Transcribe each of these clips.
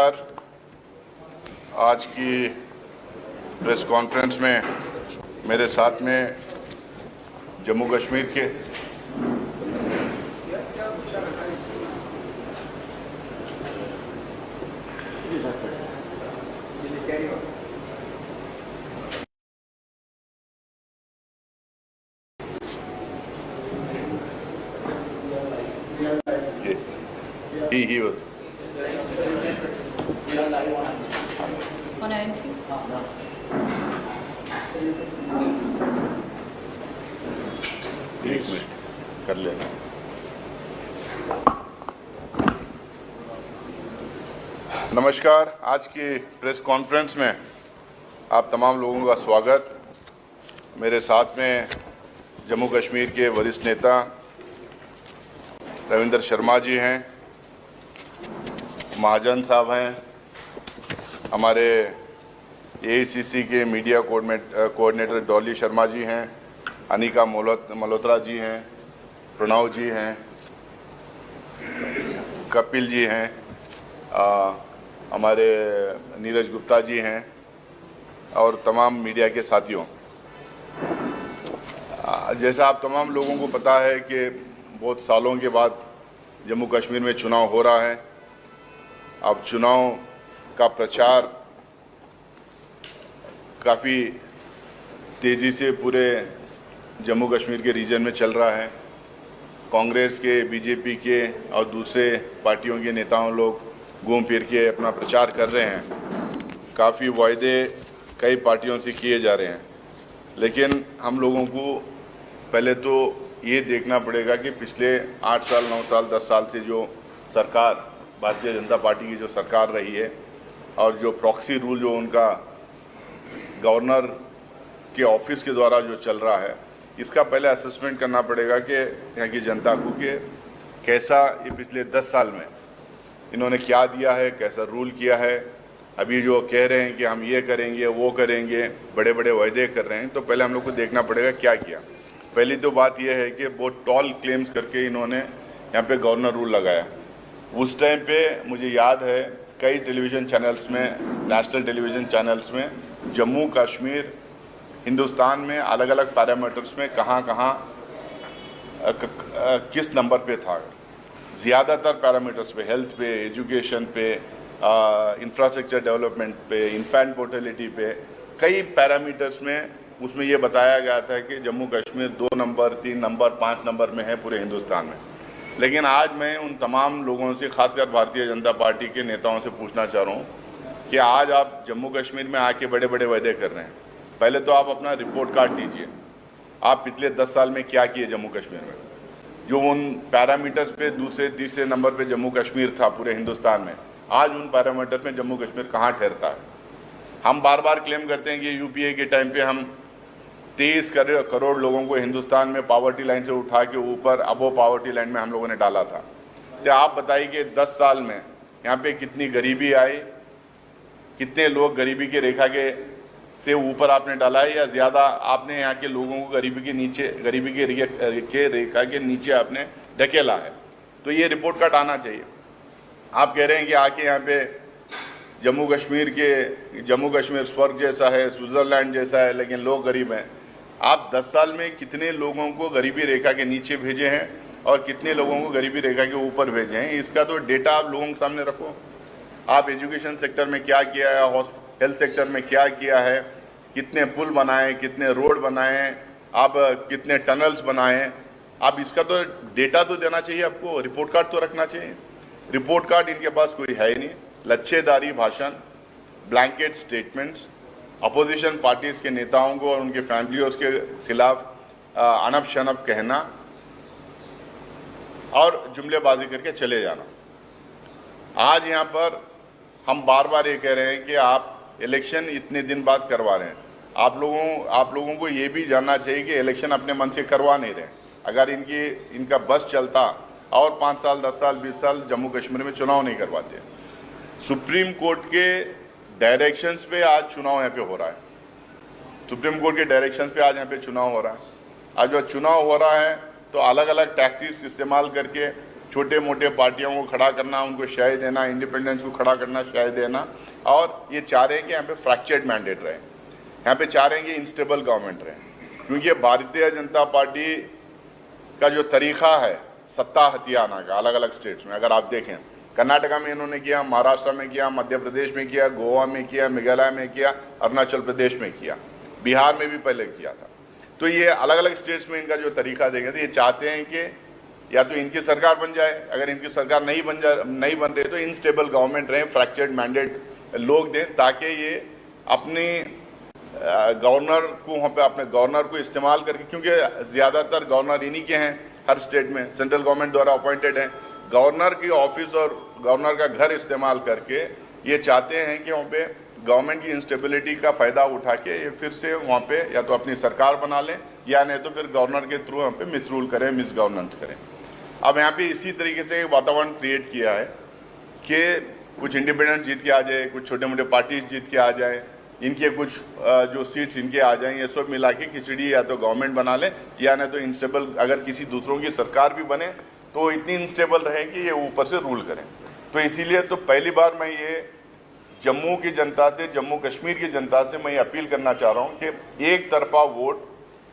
आज की press conference में मेरे साथ में जम्मू कश्मीर के he was On ANC? एक मिनट कर लेना। नमस्कार। आज की प्रेस कॉन्फ्रेंस में आप तमाम लोगों का स्वागत। मेरे साथ में जम्मू कश्मीर के वरिष्ठ नेता रविंद्र शर्मा जी हैं, महाजन साहब हैं, हमारे एआईसीसी के मीडिया कोऑर्डिनेटर डॉली शर्मा जी हैं, अनिका मल्होत्रा जी हैं, प्रणव जी हैं, कपिल जी हैं, हमारे नीरज गुप्ता जी हैं और तमाम मीडिया के साथियों। जैसा आप तमाम लोगों को पता है कि बहुत सालों के बाद जम्मू कश्मीर में चुनाव हो रहा है। अब चुनाव का प्रचार काफ़ी तेज़ी से पूरे जम्मू कश्मीर के रीजन में चल रहा है। कांग्रेस के, बीजेपी के और दूसरे पार्टियों के नेताओं लोग घूम फिर के अपना प्रचार कर रहे हैं। काफ़ी वायदे कई पार्टियों से किए जा रहे हैं, लेकिन हम लोगों को पहले तो ये देखना पड़ेगा कि पिछले 8 साल, 9 साल, 10 साल से जो सरकार, भारतीय जनता पार्टी की जो सरकार रही है और जो प्रॉक्सी रूल जो उनका गवर्नर के ऑफिस के द्वारा जो चल रहा है, इसका पहले असेसमेंट करना पड़ेगा कि यहाँ की जनता को कि कैसा ये पिछले 10 साल में इन्होंने क्या दिया है, कैसा रूल किया है। अभी जो कह रहे हैं कि हम ये करेंगे, वो करेंगे, बड़े बड़े वायदे कर रहे हैं, तो पहले हम लोग को देखना पड़ेगा क्या किया। पहली तो बात यह है कि बहुत टॉल क्लेम्स करके इन्होंने यहाँ पे गवर्नर रूल लगाया। उस टाइम पे मुझे याद है कई टेलीविज़न चैनल्स में, नेशनल टेलीविज़न चैनल्स में जम्मू कश्मीर हिंदुस्तान में अलग अलग पैरामीटर्स में कहाँ किस नंबर पे था। ज़्यादातर पैरामीटर्स पे, हेल्थ पे, एजुकेशन पे, इंफ्रास्ट्रक्चर डेवलपमेंट पे, इन्फेंट मोर्टेलिटी पे, कई पैरामीटर्स में उसमें ये बताया गया था कि Jammu Kashmir 2 number, 3 number, 5 number में है पूरे हिंदुस्तान में। लेकिन आज मैं उन तमाम लोगों से, खासकर भारतीय जनता पार्टी के नेताओं से पूछना चाह रहा हूँ कि आज आप जम्मू कश्मीर में आके बड़े बड़े वायदे कर रहे हैं। पहले तो आप अपना रिपोर्ट कार्ड दीजिए, आप पिछले 10 साल में क्या किए जम्मू कश्मीर में। जो उन पैरामीटर्स पे दूसरे तीसरे नंबर पे जम्मू कश्मीर था पूरे हिंदुस्तान में, आज उन पैरामीटर में जम्मू कश्मीर कहाँ ठहरता है। हम बार बार क्लेम करते हैं कि यूपीए के टाइम पे हम 23 करोड़ लोगों को हिंदुस्तान में पॉवर्टी लाइन से उठा के ऊपर अबो पॉवर्टी लाइन में हम लोगों ने डाला था। तो आप बताइए कि 10 साल में यहाँ पे कितनी गरीबी आई, कितने लोग गरीबी के रेखा के से ऊपर आपने डाला है, या ज़्यादा आपने यहाँ के लोगों को गरीबी के नीचे, गरीबी के रेखा के नीचे आपने ढकेला है। तो ये रिपोर्ट कार्ड आना चाहिए। आप कह रहे हैं कि आके यहाँ पे जम्मू कश्मीर स्वर्ग जैसा है, स्विट्ज़रलैंड जैसा है, लेकिन लोग गरीब हैं। आप 10 साल में कितने लोगों को गरीबी रेखा के नीचे भेजे हैं और कितने लोगों को गरीबी रेखा के ऊपर भेजे हैं, इसका तो डेटा आप लोगों के सामने रखो। आप एजुकेशन सेक्टर में क्या किया है, हेल्थ सेक्टर में क्या किया है, कितने पुल बनाए, कितने रोड बनाए, आप कितने टनल्स बनाए, आप इसका तो डेटा तो देना चाहिए आपको, रिपोर्ट कार्ड तो रखना चाहिए। रिपोर्ट कार्ड इनके पास कोई है ही नहीं। लच्छेदारी भाषण, ब्लैंकेट स्टेटमेंट्स, अपोजिशन पार्टीज़ के नेताओं को और उनके फैमिलियों के खिलाफ अनब शनब कहना और जुमलेबाजी करके चले जाना। आज यहाँ पर हम बार बार ये कह रहे हैं कि आप इलेक्शन इतने दिन बाद करवा रहे हैं। आप लोगों को ये भी जानना चाहिए कि इलेक्शन अपने मन से करवा नहीं रहे। अगर इनका बस चलता और 5 साल, 10 साल, 20 साल जम्मू कश्मीर में चुनाव नहीं करवाते। सुप्रीम कोर्ट के डायरेक्शंस पे आज चुनाव यहाँ पे हो रहा है। सुप्रीम कोर्ट के डायरेक्शंस पे आज यहाँ पे चुनाव हो रहा है। आज जब चुनाव हो रहा है तो अलग अलग टैक्टिक्स इस्तेमाल करके छोटे मोटे पार्टियों को खड़ा करना, उनको शय देना, इंडिपेंडेंस को खड़ा करना, शय देना, और ये चाह रहे हैं कि यहाँ पे फ्रैक्चर्ड मैंडेट रहे, यहाँ पे चाह रहे हैं कि इनस्टेबल गवर्नमेंट रहे, क्योंकि भारतीय जनता पार्टी का जो तरीका है सत्ता हथियाना का अलग अलग स्टेट्स में, अगर आप देखें कर्नाटका में इन्होंने किया, महाराष्ट्र में किया, मध्य प्रदेश में किया, गोवा में किया, मेघालय में किया, अरुणाचल प्रदेश में किया, बिहार में भी पहले किया था। तो ये अलग अलग स्टेट्स में इनका जो तरीका देखें तो ये चाहते हैं कि या तो इनकी सरकार बन जाए, अगर इनकी सरकार नहीं बन रही तो इनस्टेबल गवर्नमेंट रहे, फ्रैक्चर्ड मैंडेट लोग दें, ताकि ये अपनी गवर्नर को वहाँ पे अपने गवर्नर को इस्तेमाल करके, क्योंकि ज़्यादातर गवर्नर इन्हीं के हैं हर स्टेट में, सेंट्रल गवर्नमेंट द्वारा अपॉइंटेड हैं, गवर्नर की ऑफिस और गवर्नर का घर इस्तेमाल करके ये चाहते हैं कि वहाँ पे गवर्नमेंट की इंस्टेबिलिटी का फ़ायदा उठा के ये फिर से वहाँ पे या तो अपनी सरकार बना लें या नहीं तो फिर गवर्नर के थ्रू वहाँ पे मिसरूल करें, मिस गवर्नेंस करें। अब यहाँ पे इसी तरीके से एक वातावरण क्रिएट किया है कि कुछ इंडिपेंडेंट जीत के आ जाए, कुछ छोटे मोटे पार्टीज जीत के आ जाए, इनके कुछ जो सीट्स इनके आ जाएं, ये सब मिला के खिचड़ी या तो गवर्नमेंट बना लें या नहीं तो इंस्टेबल, अगर किसी दूसरों की सरकार भी बने तो इतनी इंस्टेबल रहे कि ये ऊपर से रूल करें। तो इसीलिए तो पहली बार मैं ये जम्मू की जनता से, जम्मू कश्मीर की जनता से मैं ये अपील करना चाह रहा हूँ कि एक तरफा वोट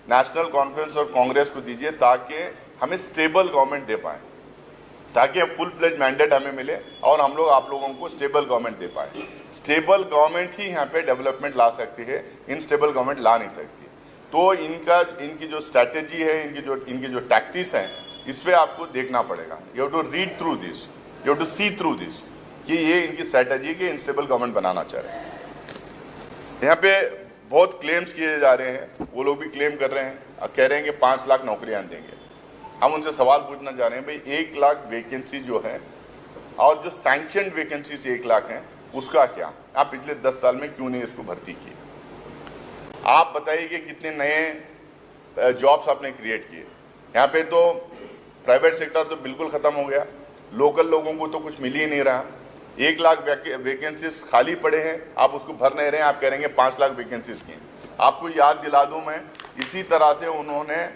नेशनल कॉन्फ्रेंस और कांग्रेस को दीजिए, ताकि हमें स्टेबल गवर्नमेंट दे पाएँ, ताकि फुल फ्लेज मैंडेट हमें मिले और हम लोग आप लोगों को स्टेबल गवर्नमेंट दे पाए। स्टेबल गवर्नमेंट ही यहाँ पे डेवलपमेंट ला सकती है, इनस्टेबल गवर्नमेंट ला नहीं सकती। तो इनकी जो स्ट्रैटेजी है, इनकी जो टैक्टिक्स हैं, इस पर आपको देखना पड़ेगा। You have to read through this, you have to see through this कि ये इनकी स्ट्रैटेजी के इनस्टेबल गवर्नमेंट बनाना चाह रहे हैं। यहाँ पे बहुत क्लेम्स किए जा रहे हैं, वो लोग भी क्लेम कर रहे हैं, कह रहे हैं कि 5 लाख नौकरियाँ देंगे। हम उनसे सवाल पूछना चाह रहे हैं, भाई 1 लाख वैकेंसी जो है और जो सैंक्शनड वैकेंसीज 1 लाख हैं, उसका क्या? आप पिछले 10 साल में क्यों नहीं इसको भर्ती की? आप बताइए कि कितने नए जॉब्स आपने क्रिएट किए। यहाँ पे तो प्राइवेट सेक्टर तो बिल्कुल ख़त्म हो गया, लोकल लोगों को तो कुछ मिल ही नहीं रहा। 1 लाख वैकेंसीज खाली पड़े हैं, आप उसको भर नहीं रहे हैं, आप कह रहे हैं 5 लाख वैकेंसीज की। आपको याद दिला दूँ मैं, इसी तरह से उन्होंने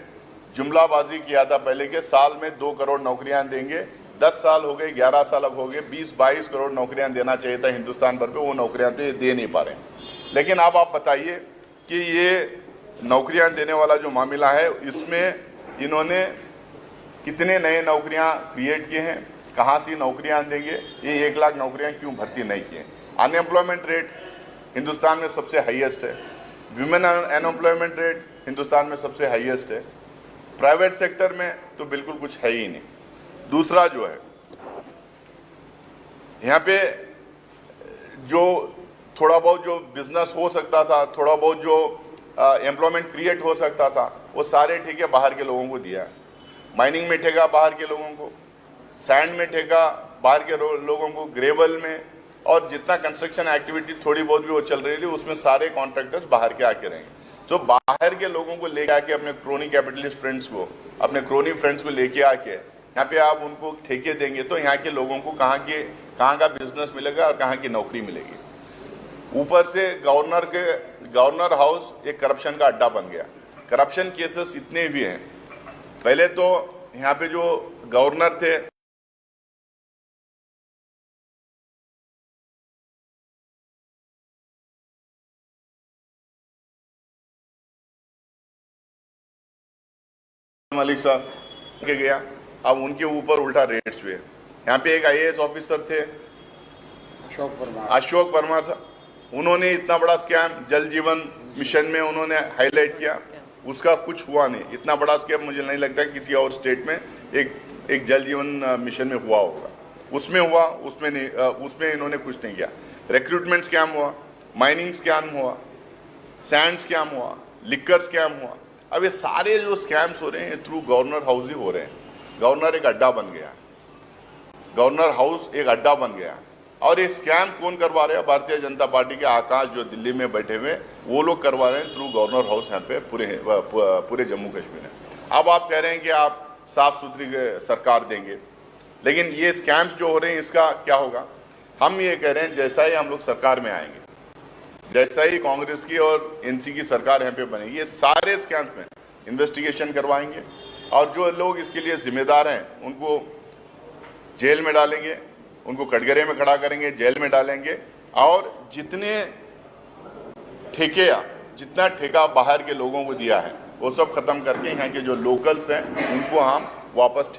जुमलाबाजी किया था पहले के साल में 2 करोड़ नौकरियां देंगे। 10 साल हो गए, 11 साल अब हो गए, 20-22 करोड़ नौकरियां देना चाहिए था हिंदुस्तान भर पे, वो नौकरियां तो ये दे नहीं पा रहे हैं। लेकिन अब आप बताइए कि ये नौकरियां देने वाला जो मामला है, इसमें इन्होंने कितने नए नौकरियां क्रिएट किए हैं, कहाँ से नौकरियां देंगे? ये 1 लाख नौकरियाँ क्यों भर्ती नहीं किए? अनएम्प्लॉयमेंट रेट हिंदुस्तान में सबसे हाईएस्ट है, वीमेन अनएम्प्लॉयमेंट रेट हिंदुस्तान में सबसे हाईएस्ट है, प्राइवेट सेक्टर में तो बिल्कुल कुछ है ही नहीं। दूसरा जो है, यहाँ पे जो थोड़ा बहुत जो बिजनेस हो सकता था, थोड़ा बहुत जो एम्प्लॉयमेंट क्रिएट हो सकता था, वो सारे ठेके बाहर के लोगों को दिया है। माइनिंग में ठेका बाहर के लोगों को, सैंड में ठेका बाहर के लोगों को, ग्रेवल में, और जितना कंस्ट्रक्शन एक्टिविटी थोड़ी बहुत भी वो चल रही थी, उसमें सारे कॉन्ट्रैक्टर्स बाहर के आके रहेंगे। तो बाहर के लोगों को लेके आके, अपने क्रोनी कैपिटलिस्ट फ्रेंड्स को, अपने क्रोनी फ्रेंड्स को लेके आके यहाँ पे आप उनको ठेके देंगे, तो यहाँ के लोगों को कहाँ का बिजनेस मिलेगा और कहाँ की नौकरी मिलेगी? ऊपर से गवर्नर हाउस एक करप्शन का अड्डा बन गया। करप्शन केसेस इतने भी हैं। पहले तो यहाँ पे जो गवर्नर थे, मलिक साहब के गया, अब उनके ऊपर उल्टा रेट्स हुए। यहाँ पे एक IAS ऑफिसर थे अशोक परमार साहब, उन्होंने इतना बड़ा स्कैम जल जीवन मिशन में उन्होंने हाईलाइट किया, उसका कुछ हुआ नहीं। इतना बड़ा स्कैम मुझे नहीं लगता किसी और स्टेट में एक जल जीवन मिशन में हुआ होगा। उसमें हुआ, उसमें नहीं, उसमें इन्होंने कुछ नहीं किया। रिक्रूटमेंट स्कैम हुआ, माइनिंग स्कैम हुआ, सैंड स्कैम हुआ, लिकर स्कैम हुआ। अब ये सारे जो स्कैम्स हो रहे हैं थ्रू गवर्नर हाउस ही हो रहे हैं। गवर्नर एक अड्डा बन गया, गवर्नर हाउस एक अड्डा बन गया। और ये स्कैम कौन करवा रहे हैं? भारतीय जनता पार्टी के आकाश जो दिल्ली में बैठे हुए, वो लोग करवा रहे हैं थ्रू गवर्नर हाउस यहाँ पे पूरे जम्मू कश्मीर में। अब आप कह रहे हैं कि आप साफ सुथरी सरकार देंगे, लेकिन ये स्कैम्स जो हो रहे हैं इसका क्या होगा? हम ये कह रहे हैं जैसा ही हम लोग सरकार में आएंगे, जैसा ही कांग्रेस की और NC की सरकार यहाँ पे बनेगी, ये सारे स्कैम्स में इन्वेस्टिगेशन करवाएंगे और जो लोग इसके लिए जिम्मेदार हैं उनको जेल में डालेंगे, उनको कटघरे में खड़ा करेंगे, जेल में डालेंगे, और जितना ठेका बाहर के लोगों को दिया है वो सब खत्म करके यहाँ के जो लोकल्स हैं उनको हम वापस